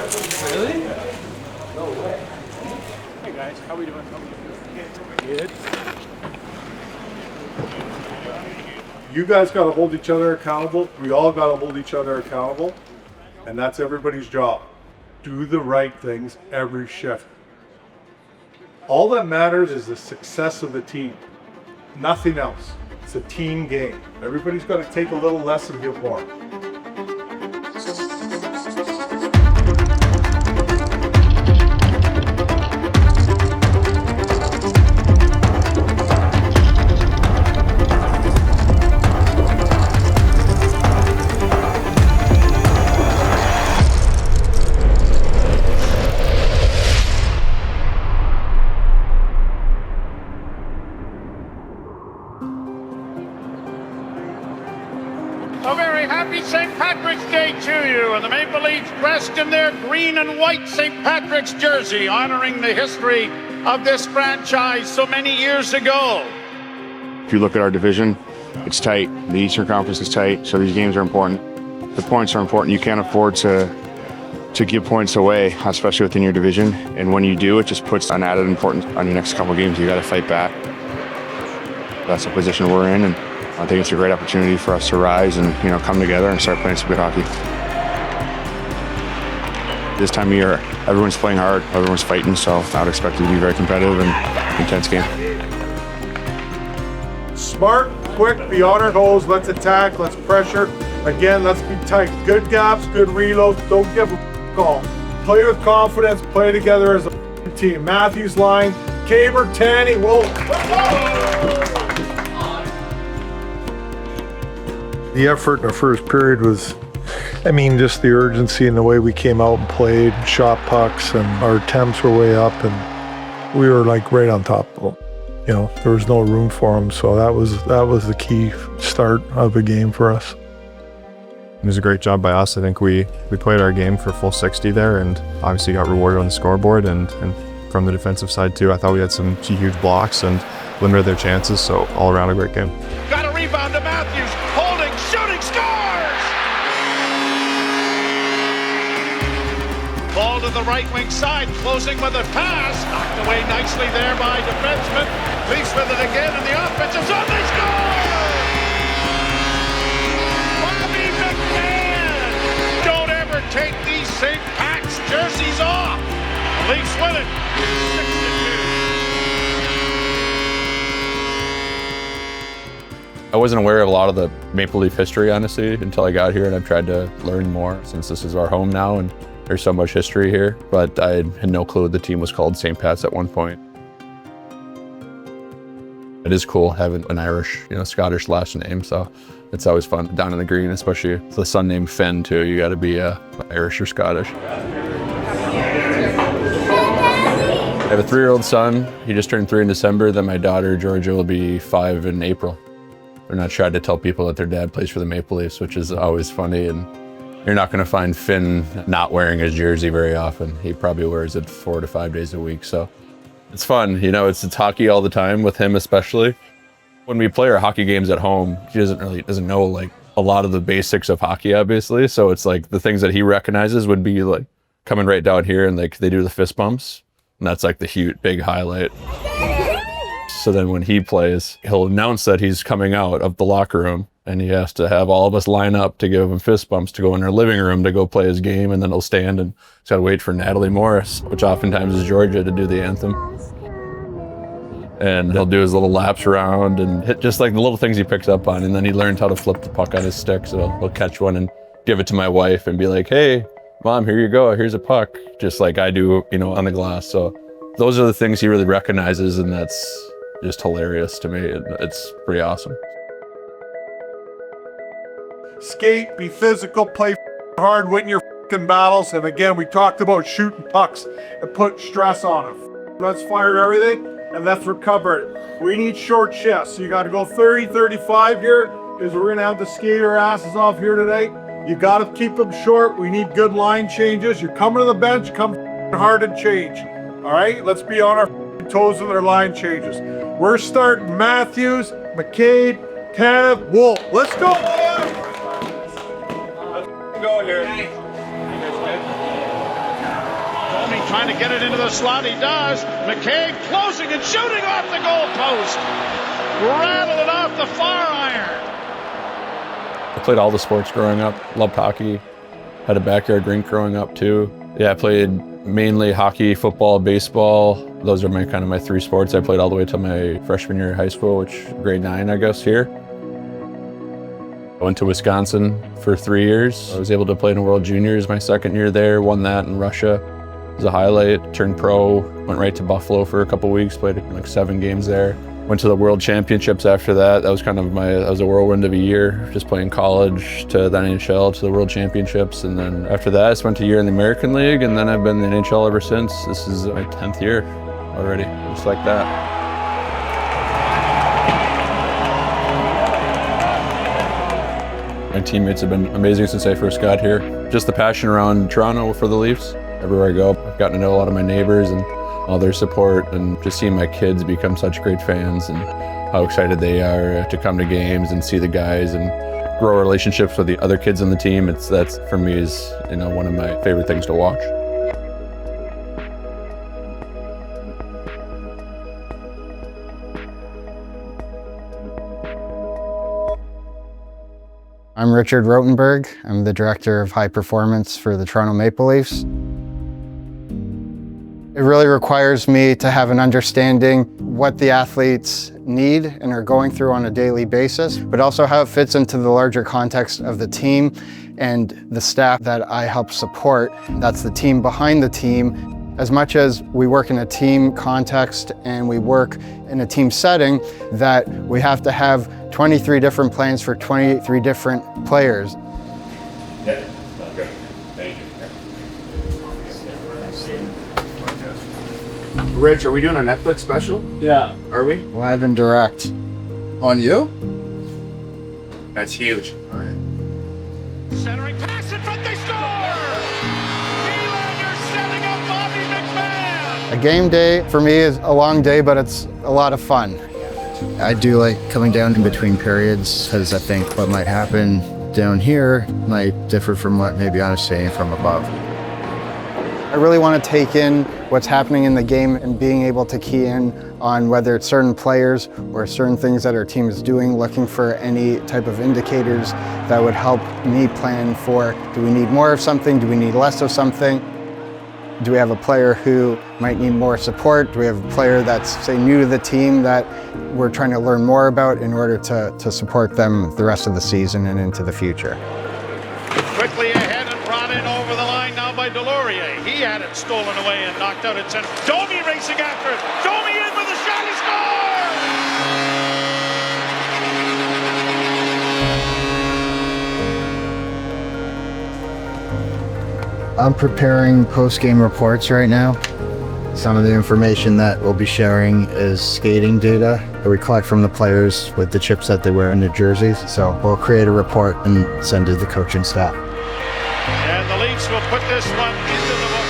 Really? No way. Hey guys, how we doing? Good. You guys got to hold each other accountable. We all got to hold each other accountable. And that's everybody's job. Do the right things every shift. All that matters is the success of the team. Nothing else. It's a team game. Everybody's got to take a little less and give more. A very happy St. Patrick's Day to you, and the Maple Leafs dressed in their green and white St. Patrick's jersey, honoring the history of this franchise so many years ago. If you look at our division, it's tight. The Eastern Conference is tight, so these games are important. The points are important. You can't afford to give points away, especially within your division. And when you do, it just puts an added importance on your next couple of games. You got to fight back. That's the position we're in, and I think it's a great opportunity for us to rise and come together and start playing some good hockey. This time of year, everyone's playing hard, everyone's fighting, so I would expect it to be a very competitive and intense game. Smart, quick, be on our toes. Let's attack, let's pressure. Again, let's be tight. Good gaps, good reloads. Don't give a call. Play with confidence, play together as a team. Matthews line, Caber, Tanny, whoa. The effort in the first period was, just the urgency and the way we came out and played, shot pucks, and our attempts were way up, and we were like right on top of them. There was no room for them, so that was the key start of the game for us. It was a great job by us. I think we played our game for full 60 there, and obviously got rewarded on the scoreboard, and from the defensive side too. I thought we had some huge blocks and limited their chances, so all around a great game. Got a rebound to Matthews, holding, shooting, scores! Ball to the right wing side, closing with a pass, knocked away nicely there by defenseman. Leafs with it again, and the offensive zone, they score! Bobby McMahon! Don't ever take these St. Pat's jerseys off! Leafs win it, 6-2. I wasn't aware of a lot of the Maple Leaf history, honestly, until I got here, and I've tried to learn more since this is our home now and there's so much history here, but I had no clue the team was called St. Pat's at one point. It is cool having an Irish, Scottish last name, so it's always fun down in the green, especially the son named Finn too. You got to be Irish or Scottish. I have a 3-year-old son. He just turned 3 in December. Then my daughter, Georgia, will be 5 in April. They're not trying to tell people that their dad plays for the Maple Leafs, which is always funny. And you're not going to find Finn not wearing his jersey very often. He probably wears it 4 to 5 days a week. So it's fun. It's hockey all the time with him, especially. When we play our hockey games at home, he doesn't know like a lot of the basics of hockey, obviously. So it's like the things that he recognizes would be like coming right down here and like they do the fist bumps. And that's like the huge, big highlight. So then when he plays, he'll announce that he's coming out of the locker room and he has to have all of us line up to give him fist bumps to go in our living room to go play his game. And then he'll stand and he's got to wait for Natalie Morris, which oftentimes is Georgia, to do the anthem. And he'll do his little laps around and hit just like the little things he picks up on. And then he learns how to flip the puck on his stick. So he'll catch one and give it to my wife and be like, "Hey, Mom, here you go. Here's a puck," just like I do, on the glass. So those are the things he really recognizes, and that's just hilarious to me. It's pretty awesome. Skate, be physical, play hard, win your battles. And again, we talked about shooting pucks and put stress on them. Let's fire everything and let's recover it. We need short shifts. So you got to go 30, 35 here because we're going to have to skate our asses off here tonight. You got to keep them short. We need good line changes. You're coming to the bench, come hard and change. All right, let's be on our toes with our line changes. We're starting Matthews, McCabe, Kev, Wolf. Let's go, boys! Let's go here. trying to get it into the slot. He does. McCabe closing and shooting off the goal post. Rattled it off the far iron. I played all the sports growing up. Loved hockey. Had a backyard rink growing up too. Yeah, I played mainly hockey, football, baseball. Those are my three sports. I played all the way till my freshman year of high school, which grade 9, I guess, here. I went to Wisconsin for 3 years. I was able to play in a World Juniors my second year there, won that in Russia. It was a highlight. Turned pro, went right to Buffalo for a couple weeks, played like 7 games there. Went to the World Championships after that. That was that was a whirlwind of a year, just playing college to the NHL to the World Championships. And then after that, I spent a year in the American League, and then I've been in the NHL ever since. This is my 10th year already, just like that. My teammates have been amazing since I first got here. Just the passion around Toronto for the Leafs. Everywhere I go, I've gotten to know a lot of my neighbors and all their support, and just seeing my kids become such great fans and how excited they are to come to games and see the guys and grow relationships with the other kids on the team. That's for me is one of my favorite things to watch. I'm Richard Rotenberg. I'm the Director of High Performance for the Toronto Maple Leafs. It really requires me to have an understanding what the athletes need and are going through on a daily basis, but also how it fits into the larger context of the team and the staff that I help support. That's the team behind the team. As much as we work in a team context and we work in a team setting, that we have to have 23 different plans for 23 different players. Rich, are we doing a Netflix special? Yeah. Are we? Live and direct. On you? That's huge. All right. Centering pass in front, they score! Nylander's setting up Bobby McMahon! A game day for me is a long day, but it's a lot of fun. I do like coming down in between periods because I think what might happen down here might differ from what maybe I'm seeing from above. I really want to take in what's happening in the game and being able to key in on whether it's certain players or certain things that our team is doing, looking for any type of indicators that would help me plan for, do we need more of something, do we need less of something? Do we have a player who might need more support? Do we have a player that's, say, new to the team that we're trying to learn more about in order to support them the rest of the season and into the future? Quickly ahead and brought in over the line now by Delorier. He had it stolen away and knocked out at center. Domi racing after it. Domi in with a shot, he scores! I'm preparing post-game reports right now. Some of the information that we'll be sharing is skating data that we collect from the players with the chips that they wear in their jerseys. So we'll create a report and send it to the coaching staff. And the Leafs will put this one into the book.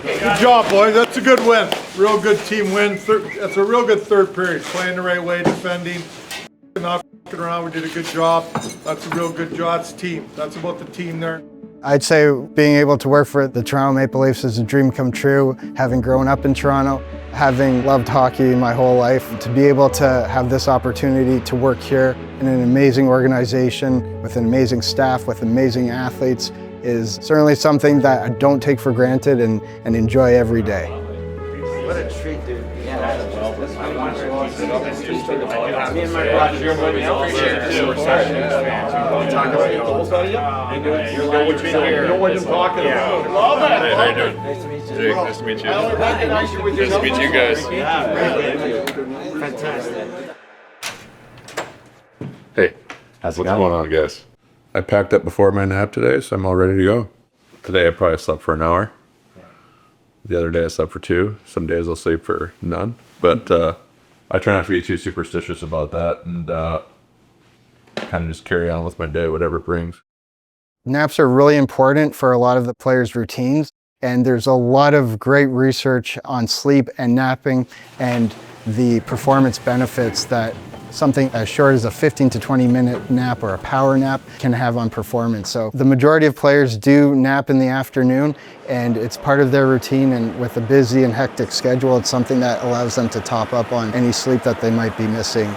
Good job, boys. That's a good win. Real good team win. That's a real good third period. Playing the right way, defending, not f***ing around. We did a good job. That's a real good job. It's team. That's about the team there. I'd say being able to work for the Toronto Maple Leafs is a dream come true. Having grown up in Toronto, having loved hockey my whole life, to be able to have this opportunity to work here in an amazing organization with an amazing staff, with amazing athletes, is certainly something that I don't take for granted and enjoy every day. What a treat, dude. Yeah. Me and my brother, you know what I'm talking about. Love it. Hey, how you doing? Nice to meet you. Jake, nice to meet you. I only recognize you with your Nice to meet you guys. Fantastic. Hey, what's going on, guys? I packed up before my nap today, so I'm all ready to go. Today I probably slept for an hour. The other day I slept for 2. Some days I'll sleep for none. But I try not to be too superstitious about that. And kind of just carry on with my day, whatever it brings. Naps are really important for a lot of the players' routines, and there's a lot of great research on sleep and napping and the performance benefits that something as short as a 15 to 20 minute nap or a power nap can have on performance. So the majority of players do nap in the afternoon, and it's part of their routine, and with a busy and hectic schedule, it's something that allows them to top up on any sleep that they might be missing.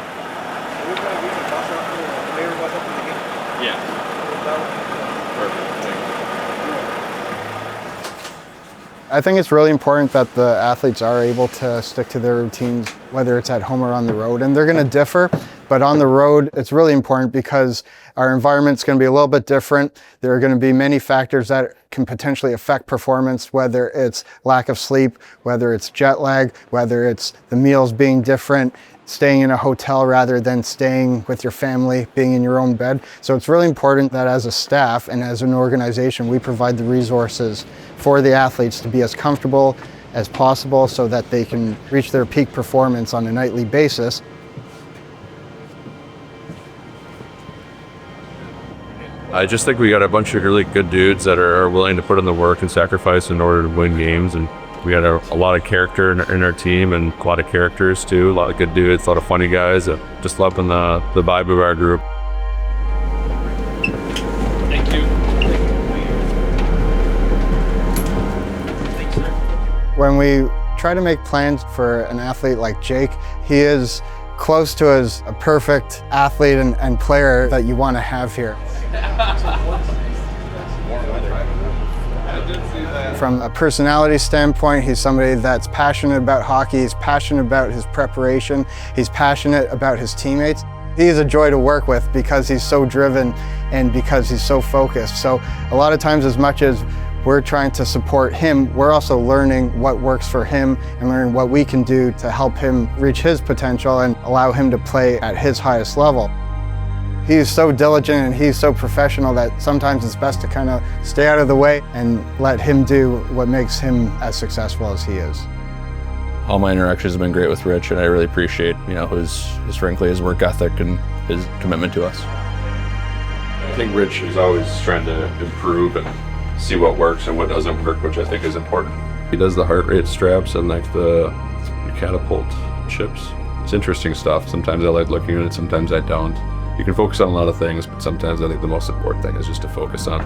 I think it's really important that the athletes are able to stick to their routines, whether it's at home or on the road. And they're going to differ, but on the road, it's really important because our environment's going to be a little bit different. There are going to be many factors that can potentially affect performance, whether it's lack of sleep, whether it's jet lag, whether it's the meals being different, staying in a hotel rather than staying with your family, being in your own bed. So it's really important that as a staff and as an organization, we provide the resources for the athletes to be as comfortable as possible so that they can reach their peak performance on a nightly basis. I just think we got a bunch of really good dudes that are willing to put in the work and sacrifice in order to win games, and we got a lot of character in our team, and a lot of characters too, a lot of good dudes, a lot of funny guys. Just loving the vibe of our group. Thank you. When we try to make plans for an athlete like Jake, he is close to as a perfect athlete and player that you want to have here. From a personality standpoint, he's somebody that's passionate about hockey, he's passionate about his preparation, he's passionate about his teammates. He's a joy to work with because he's so driven and because he's so focused. So a lot of times, as much as we're trying to support him, we're also learning what works for him and learning what we can do to help him reach his potential and allow him to play at his highest level. He's so diligent and he's so professional that sometimes it's best to kind of stay out of the way and let him do what makes him as successful as he is. All my interactions have been great with Rich, and I really appreciate, his frankly, his work ethic and his commitment to us. I think Rich is always trying to improve and see what works and what doesn't work, which I think is important. He does the heart rate straps and like the catapult chips. It's interesting stuff. Sometimes I like looking at it, sometimes I don't. You can focus on a lot of things, but sometimes I think the most important thing is just to focus on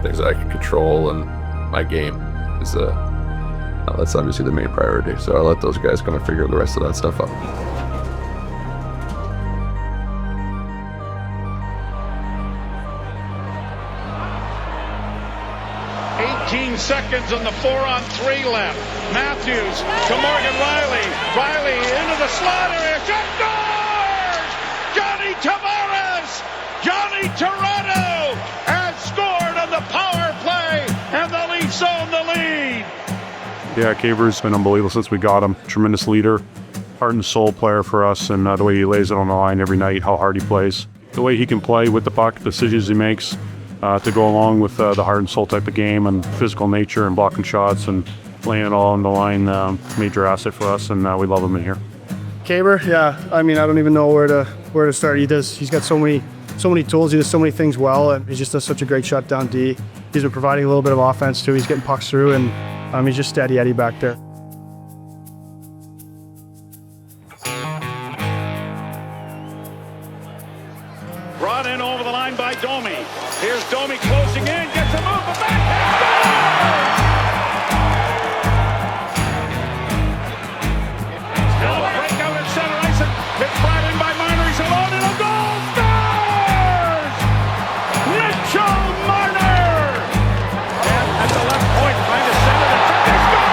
things that I can control, and my game is that's obviously the main priority. So I'll let those guys kind of figure the rest of that stuff out. Seconds on the 4-on-3 left. Matthews to Morgan Riley. Riley into the slot area. Shot scores! Johnny Tavares! Johnny Toronto has scored on the power play, and the Leafs own the lead. Yeah, Caber's been unbelievable since we got him. Tremendous leader, heart and soul player for us, and the way he lays it on the line every night, how hard he plays. The way he can play with the puck, decisions he makes, to go along with the heart and soul type of game and physical nature and blocking shots and laying it all on the line, major asset for us, and we love him in here. Caber, yeah, I mean, I don't even know where to start. He's got so many tools, he does so many things well, and he just does such a great shutdown D. He's been providing a little bit of offense too. He's getting pucks through, and he's just steady Eddie back there. Brought in over the line by Domi. Here's Domi closing in, gets a move, a backhand score! Still a breakout at center ice, and it's brought in by Marner. He's alone in a goal, scores! Mitchell Marner! And at the left point, trying to send it, and they score!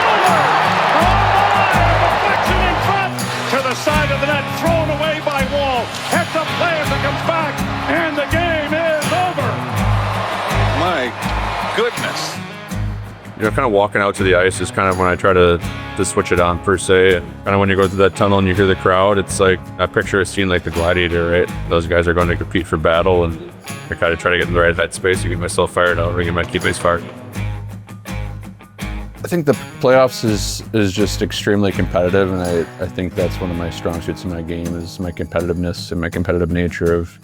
Oh my! Deflection in front to the side of the net, thrown away by Wall. Heads up play as it comes back, and the game is over. My goodness. Kind of walking out to the ice is kind of when I try to switch it on per se. And kind of when you go through that tunnel and you hear the crowd, it's like I picture a scene like the Gladiator, right? Those guys are going to compete for battle, and I kind of try to get in the right headspace to get myself fired out and get my teammates fired. I think the playoffs is just extremely competitive, and I think that's one of my strong suits in my game is my competitiveness and my competitive nature of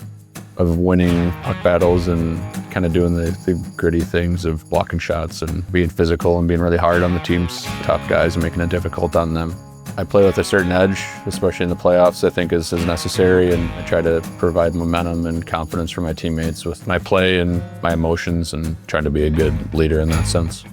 of winning puck battles and kind of doing the gritty things of blocking shots and being physical and being really hard on the team's top guys and making it difficult on them. I play with a certain edge, especially in the playoffs, I think is necessary, and I try to provide momentum and confidence for my teammates with my play and my emotions and trying to be a good leader in that sense.